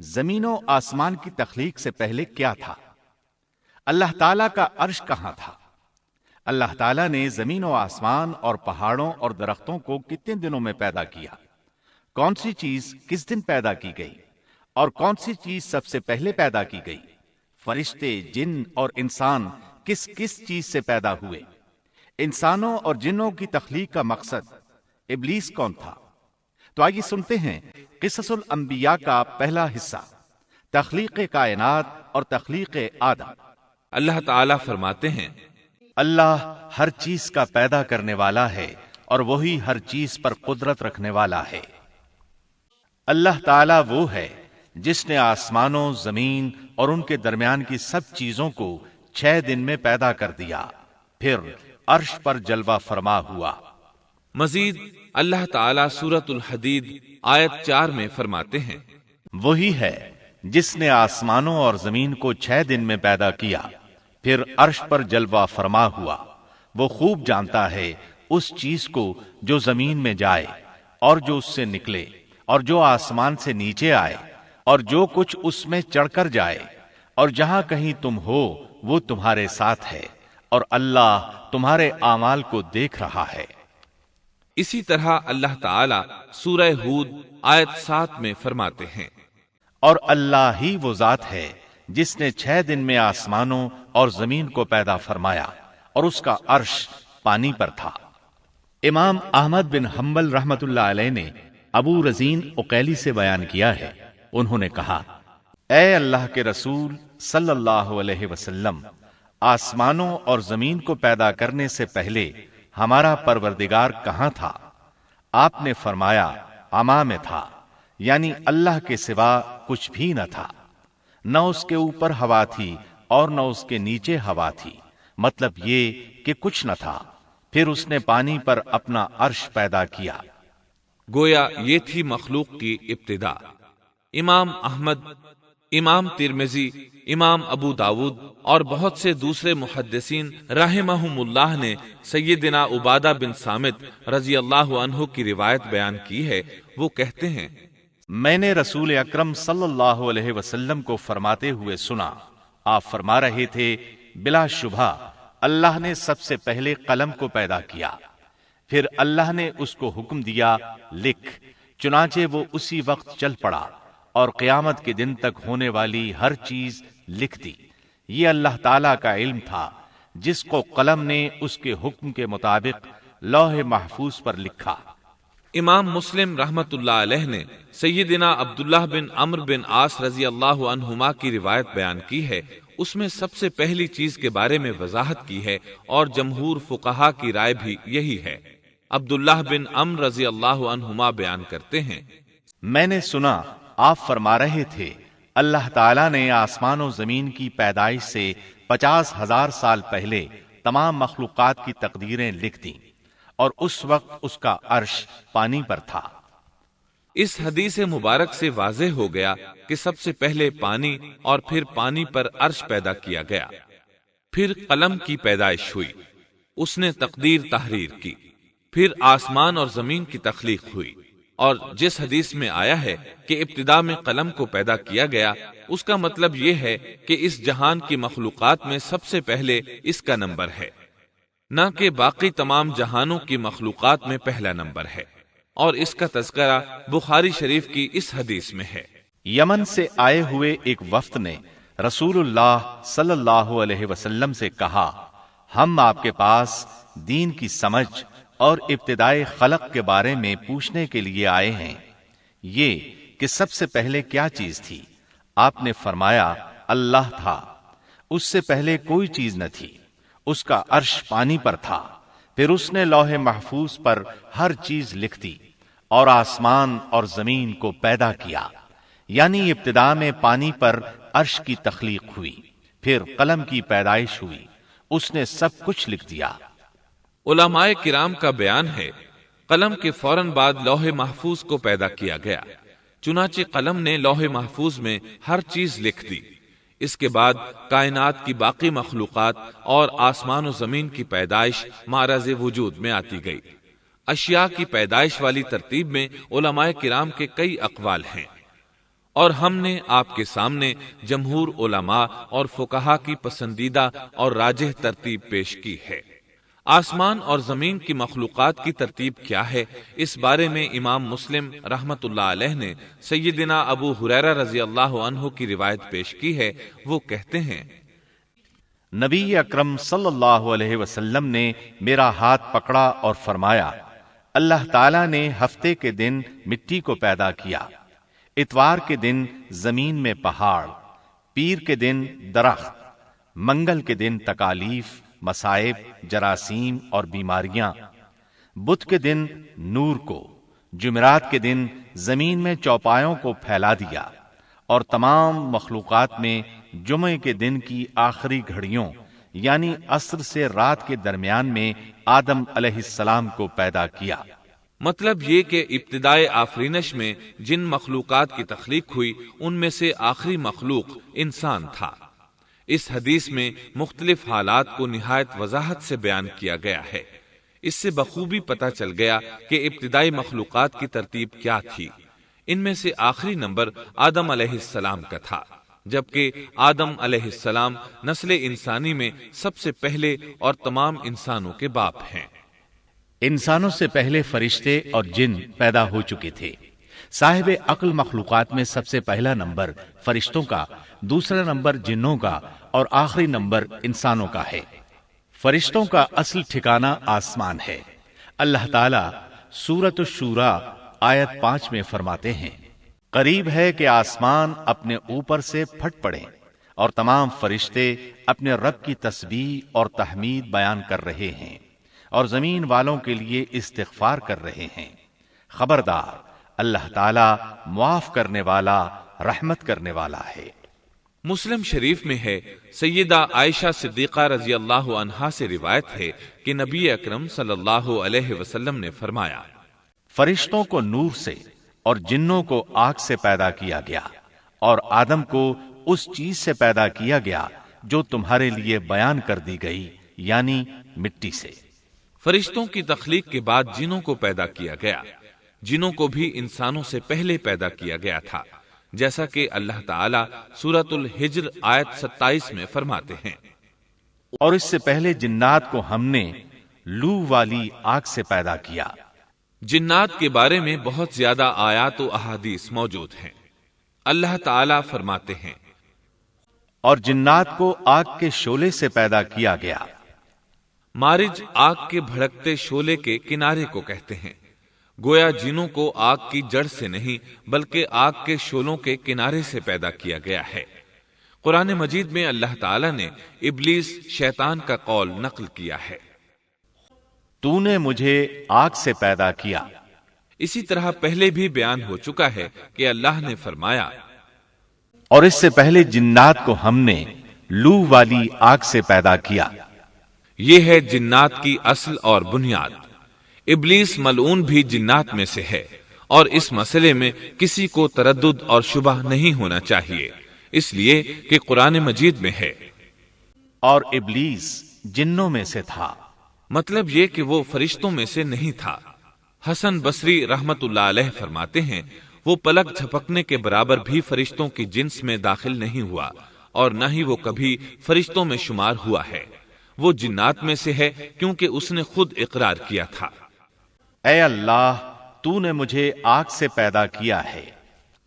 زمین و آسمان کی تخلیق سے پہلے کیا تھا؟ اللہ تعالیٰ کا عرش کہاں تھا؟ اللہ تعالیٰ نے زمین و آسمان اور پہاڑوں اور درختوں کو کتنے دنوں میں پیدا کیا؟ کون سی چیز کس دن پیدا کی گئی؟ اور کون سی چیز سب سے پہلے پیدا کی گئی؟ فرشتے، جن اور انسان کس کس چیز سے پیدا ہوئے؟ انسانوں اور جنوں کی تخلیق کا مقصد ابلیس کون تھا؟ تو آئیے سنتے ہیں قصص الانبیاء کا پہلا حصہ، تخلیق کائنات اور تخلیق آدم۔ اللہ تعالیٰ فرماتے ہیں، اللہ ہر چیز کا پیدا کرنے والا ہے اور وہی ہر چیز پر قدرت رکھنے والا ہے۔ اللہ تعالیٰ وہ ہے جس نے آسمانوں، زمین اور ان کے درمیان کی سب چیزوں کو 6 دن میں پیدا کر دیا، پھر عرش پر جلوہ فرما ہوا۔ مزید اللہ تعالیٰ سورۃ الحدید آیت 4 میں فرماتے ہیں، وہی ہے جس نے آسمانوں اور زمین کو 6 دن میں پیدا کیا، پھر عرش پر جلوہ فرما ہوا۔ وہ خوب جانتا ہے اس چیز کو جو زمین میں جائے اور جو اس سے نکلے، اور جو آسمان سے نیچے آئے، اور جو کچھ اس میں چڑھ کر جائے، اور جہاں کہیں تم ہو وہ تمہارے ساتھ ہے، اور اللہ تمہارے اعمال کو دیکھ رہا ہے۔ اسی طرح اللہ تعالیٰ سورہ ہود آیت 7 میں فرماتے ہیں، اور اللہ ہی وہ ذات ہے جس نے 6 دن میں آسمانوں اور زمین کو پیدا فرمایا، اور اس کا عرش پانی پر تھا۔ امام احمد بن حنبل رحمت اللہ علیہ نے ابو رزین عقیلی سے بیان کیا ہے، انہوں نے کہا، اے اللہ کے رسول صلی اللہ علیہ وسلم، آسمانوں اور زمین کو پیدا کرنے سے پہلے ہمارا پروردگار کہاں تھا؟ آپ نے فرمایا، عما میں تھا، یعنی اللہ کے سوا کچھ بھی نہ تھا، نہ اس کے اوپر ہوا تھی اور نہ اس کے نیچے ہوا تھی، مطلب یہ کہ کچھ نہ تھا، پھر اس نے پانی پر اپنا عرش پیدا کیا۔ گویا یہ تھی مخلوق کی ابتدا۔ امام احمد، امام ترمذی، امام ابو داود اور بہت سے دوسرے محدثین رحمہم اللہ نے سیدنا عبادہ بن صامت رضی اللہ عنہ کی روایت بیان کی ہے۔ وہ کہتے ہیں، میں نے رسول اکرم صلی اللہ علیہ وسلم کو فرماتے ہوئے سنا، آپ فرما رہے تھے، بلا شبہ اللہ نے سب سے پہلے قلم کو پیدا کیا، پھر اللہ نے اس کو حکم دیا، لکھ، چنانچہ وہ اسی وقت چل پڑا اور قیامت کے دن تک ہونے والی ہر چیز لکھ دی۔ یہ اللہ تعالیٰ کا علم تھا جس کو قلم نے اس کے حکم کے مطابق لوح محفوظ پر لکھا۔ امام مسلم رحمت اللہ علیہ نے سیدنا عبداللہ بن عمرو بن عاص رضی اللہ عنہما کی روایت بیان کی ہے، اس میں سب سے پہلی چیز کے بارے میں وضاحت کی ہے، اور جمہور فقہا کی رائے بھی یہی ہے۔ عبداللہ بن عمرو رضی اللہ عنہما بیان کرتے ہیں، میں نے سنا آپ فرما رہے تھے، اللہ تعالیٰ نے آسمان و زمین کی پیدائش سے 50,000 سال پہلے تمام مخلوقات کی تقدیریں لکھ دیں، اور اس وقت اس کا عرش پانی پر تھا۔ اس حدیث مبارک سے واضح ہو گیا کہ سب سے پہلے پانی اور پھر پانی پر عرش پیدا کیا گیا، پھر قلم کی پیدائش ہوئی، اس نے تقدیر تحریر کی، پھر آسمان اور زمین کی تخلیق ہوئی، اور جس حدیث میں آیا ہے کہ ابتدا میں قلم کو پیدا کیا گیا، اس کا مطلب یہ ہے کہ اس جہان کی مخلوقات میں سب سے پہلے اس کا نمبر ہے، نہ کہ باقی تمام جہانوں کی مخلوقات میں پہلا نمبر ہے، اور اس کا تذکرہ بخاری شریف کی اس حدیث میں ہے۔ یمن سے آئے ہوئے ایک وفد نے رسول اللہ صلی اللہ علیہ وسلم سے کہا، ہم آپ کے پاس دین کی سمجھ اور ابتدائی خلق کے بارے میں پوچھنے کے لیے آئے ہیں، یہ کہ سب سے پہلے کیا چیز تھی؟ آپ نے فرمایا، اللہ تھا، اس سے پہلے کوئی چیز نہ تھی، اس کا عرش پانی پر تھا، پھر اس نے لوح محفوظ پر ہر چیز لکھ دی اور آسمان اور زمین کو پیدا کیا، یعنی ابتدا میں پانی پر عرش کی تخلیق ہوئی، پھر قلم کی پیدائش ہوئی، اس نے سب کچھ لکھ دیا۔ علماء کرام کا بیان ہے، قلم کے فوراً بعد لوح محفوظ کو پیدا کیا گیا، چنانچہ قلم نے لوح محفوظ میں ہر چیز لکھ دی۔ اس کے بعد کائنات کی باقی مخلوقات اور آسمان و زمین کی پیدائش معرض وجود میں آتی گئی۔ اشیاء کی پیدائش والی ترتیب میں علماء کرام کے کئی اقوال ہیں، اور ہم نے آپ کے سامنے جمہور علماء اور فقہا کی پسندیدہ اور راجح ترتیب پیش کی ہے۔ آسمان اور زمین کی مخلوقات کی ترتیب کیا ہے، اس بارے میں امام مسلم رحمت اللہ علیہ نے سیدنا ابو ہریرہ رضی اللہ عنہ کی روایت پیش کی ہے۔ وہ کہتے ہیں، نبی اکرم صلی اللہ علیہ وسلم نے میرا ہاتھ پکڑا اور فرمایا، اللہ تعالیٰ نے ہفتے کے دن مٹی کو پیدا کیا، اتوار کے دن زمین میں پہاڑ، پیر کے دن درخت، منگل کے دن تکالیف، مصائب، جراثیم اور بیماریاں، بدھ کے دن نور کو، جمعرات کے دن زمین میں چوپایوں کو پھیلا دیا، اور تمام مخلوقات میں جمعے کے دن کی آخری گھڑیوں یعنی عصر سے رات کے درمیان میں آدم علیہ السلام کو پیدا کیا۔ مطلب یہ کہ ابتدائے آفرینش میں جن مخلوقات کی تخلیق ہوئی ان میں سے آخری مخلوق انسان تھا۔ اس حدیث میں مختلف حالات کو نہایت وضاحت سے بیان کیا گیا ہے۔ اس سے بخوبی پتہ چل گیا کہ ابتدائی مخلوقات کی ترتیب کیا تھی۔ ان میں سے آخری نمبر آدم علیہ السلام کا تھا، جبکہ آدم علیہ السلام نسل انسانی میں سب سے پہلے اور تمام انسانوں کے باپ ہیں۔ انسانوں سے پہلے فرشتے اور جن پیدا ہو چکے تھے۔ صاحب عقل مخلوقات میں سب سے پہلا نمبر فرشتوں کا، دوسرا نمبر جنوں کا اور آخری نمبر انسانوں کا ہے۔ فرشتوں کا اصل ٹھکانہ آسمان ہے۔ اللہ تعالی سورۃ الشورى آیت 5 میں فرماتے ہیں، قریب ہے کہ آسمان اپنے اوپر سے پھٹ پڑے اور تمام فرشتے اپنے رب کی تسبیح اور تحمید بیان کر رہے ہیں اور زمین والوں کے لیے استغفار کر رہے ہیں۔ خبردار، اللہ تعالی معاف کرنے والا، رحمت کرنے والا ہے۔ مسلم شریف میں ہے، سیدہ عائشہ صدیقہ رضی اللہ عنہا سے روایت ہے کہ نبی اکرم صلی اللہ علیہ وسلم نے فرمایا، فرشتوں کو نور سے اور جنوں کو آگ سے پیدا کیا گیا، اور آدم کو اس چیز سے پیدا کیا گیا جو تمہارے لیے بیان کر دی گئی، یعنی مٹی سے۔ فرشتوں کی تخلیق کے بعد جنوں کو پیدا کیا گیا۔ جنوں کو بھی انسانوں سے پہلے پیدا کیا گیا تھا، جیسا کہ اللہ تعالیٰ سورۃ الحجر آیت 27 میں فرماتے ہیں، اور اس سے پہلے جنات کو ہم نے لو والی آگ سے پیدا کیا۔ جنات کے بارے میں بہت زیادہ آیات و احادیث موجود ہیں۔ اللہ تعالیٰ فرماتے ہیں، اور جنات کو آگ کے شعلے سے پیدا کیا گیا۔ مارج آگ کے بھڑکتے شعلے کے کنارے کو کہتے ہیں۔ گویا جنوں کو آگ کی جڑ سے نہیں بلکہ آگ کے شعلوں کے کنارے سے پیدا کیا گیا ہے۔ قرآن مجید میں اللہ تعالیٰ نے ابلیس شیطان کا قول نقل کیا ہے، تو نے مجھے آگ سے پیدا کیا۔ اسی طرح پہلے بھی بیان ہو چکا ہے کہ اللہ نے فرمایا، اور اس سے پہلے جنات کو ہم نے لو والی آگ سے پیدا کیا۔ یہ ہے جنات کی اصل اور بنیاد۔ ابلیس ملعون بھی جنات میں سے ہے، اور اس مسئلے میں کسی کو تردد اور شبہ نہیں ہونا چاہیے، اس لیے کہ قرآن مجید میں ہے، اور ابلیس جنوں میں سے تھا۔ مطلب یہ کہ وہ فرشتوں میں سے نہیں تھا۔ حسن بصری رحمت اللہ علیہ فرماتے ہیں، وہ پلک جھپکنے کے برابر بھی فرشتوں کی جنس میں داخل نہیں ہوا، اور نہ ہی وہ کبھی فرشتوں میں شمار ہوا ہے۔ وہ جنات میں سے ہے کیونکہ اس نے خود اقرار کیا تھا، اے اللہ، تو نے مجھے آگ سے پیدا کیا ہے۔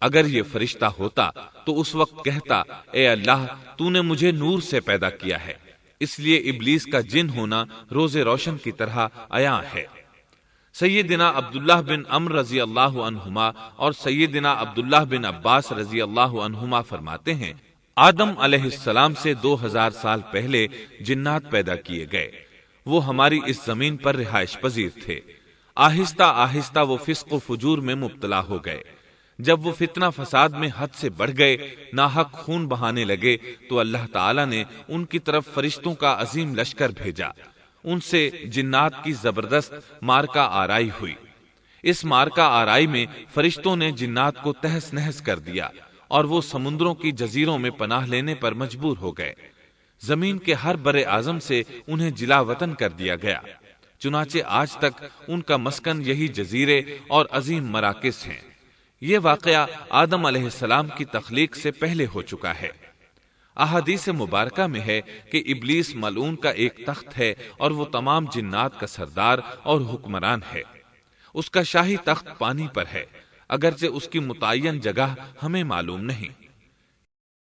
اگر یہ فرشتہ ہوتا تو اس وقت کہتا، اے اللہ، تو نے مجھے نور سے پیدا کیا ہے۔ اس لیے ابلیس کا جن ہونا روز روشن کی طرح عیاں ہے۔ سیدنا عبداللہ بن عمرو رضی اللہ عنہما اور سیدنا عبداللہ بن عباس رضی اللہ عنہما فرماتے ہیں، آدم علیہ السلام سے 2000 سال پہلے جنات پیدا کیے گئے۔ وہ ہماری اس زمین پر رہائش پذیر تھے۔ آہستہ آہستہ وہ فسق و فجور میں مبتلا ہو گئے۔ جب وہ فتنہ فساد میں حد سے بڑھ گئے، ناحق خون بہانے لگے، تو اللہ تعالیٰ نے ان کی طرف فرشتوں کا عظیم لشکر بھیجا۔ ان سے جنات کی زبردست مارکا آرائی ہوئی۔ اس مارکا آرائی میں فرشتوں نے جنات کو تہس نہس کر دیا، اور وہ سمندروں کی جزیروں میں پناہ لینے پر مجبور ہو گئے۔ زمین کے ہر بر اعظم سے انہیں جلا وطن کر دیا گیا، چنانچہ آج تک ان کا مسکن یہی جزیرے اور عظیم مراکز ہیں۔ یہ واقعہ آدم علیہ السلام کی تخلیق سے پہلے ہو چکا ہے۔ احادیث مبارکہ میں ہے کہ ابلیس ملعون کا ایک تخت ہے اور وہ تمام جنات کا سردار اور حکمران ہے۔ اس کا شاہی تخت پانی پر ہے، اگرچہ اس کی متعین جگہ ہمیں معلوم نہیں۔